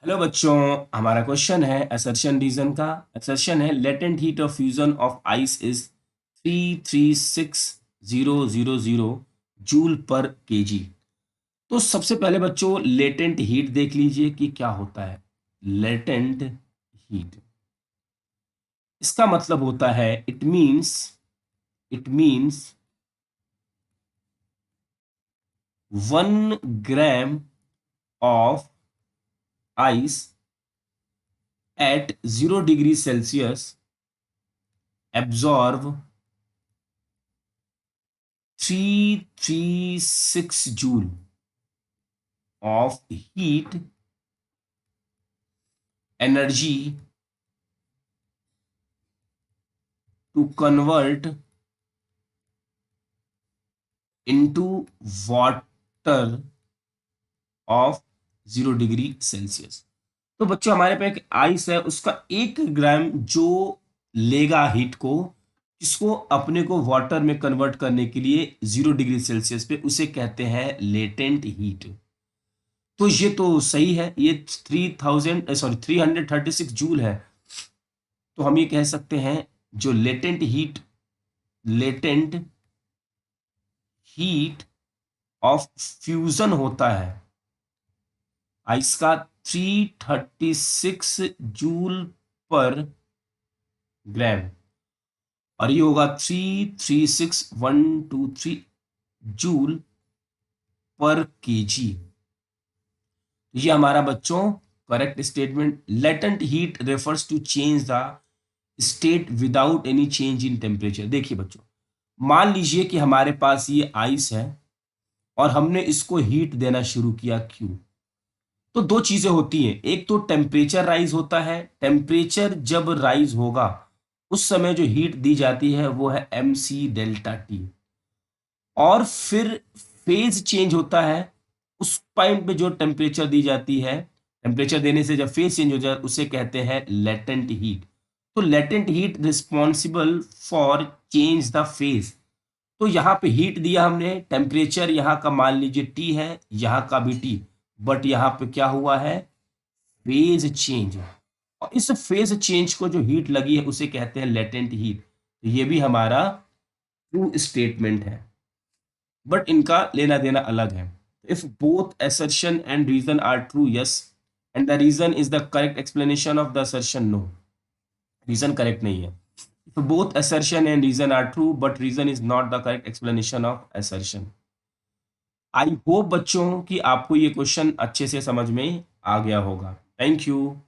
Hello बच्चों, हमारा question है असर्शन रीजन का। असर्शन है latent heat of fusion of ice is 336000 joule पर केजी। तो सबसे पहले बच्चों लेटेंट हीट देख लीजिए कि क्या होता है। लेटेंट हीट, इसका मतलब होता है it means 1 gram of ice at 0 degree Celsius absorb 336 joule of heat energy to convert into water of 0 degree Celsius. तो बच्चों हमारे पे एक आइस है, उसका 1 ग्राम जो लेगा हीट को, जिसको अपने को वाटर में कन्वर्ट करने के लिए 0 डिग्री सेल्सियस पे, उसे कहते हैं लेटेंट हीट। तो ये तो सही है, ये 336 जूल है। तो हम ये कह सकते हैं जो लेटेंट हीट ऑफ फ्यूजन होता है आइस का 336 जूल पर ग्राम, और ये होगा 336123 जूल पर केजी। ये हमारा बच्चों correct statement. Latent heat refers to change the state without any change in temperature. देखिए बच्चों, मान लीजिए कि हमारे पास ये आइस है और हमने इसको हीट देना शुरू किया, क्यों? तो दो चीजें होती हैं, एक तो टेम्परेचर राइज होता है। टेम्परेचर जब राइज होगा उस समय जो हीट दी जाती है वो है एम सी डेल्टा टी, और फिर फेज चेंज होता है। उस पॉइंट पे जो टेम्परेचर दी जाती है, टेम्परेचर देने से जब फेज चेंज हो जाए उसे कहते हैं लेटेंट हीट। तो latent heat responsible for change the phase. तो यहाँ पे हीट दिया हमने, टेम्परेचर यहाँ का मान लीजिए टी है, यहाँ का भी टी, बट यहाँ पे क्या हुआ है, फेज चेंज। और इस फेज चेंज को जो हीट लगी है उसे कहते हैं लेटेंट हीट। तो ये भी हमारा ट्रू स्टेटमेंट है, बट इनका लेना देना अलग है। If both assertion and reason are true, yes, and the reason is the correct explanation of the assertion, no, reason correct नहीं है। If both assertion and reason are true but reason is not the correct explanation of assertion। I hope बच्चों कि आपको ये question अच्छे से समझ में आ गया होगा। Thank you.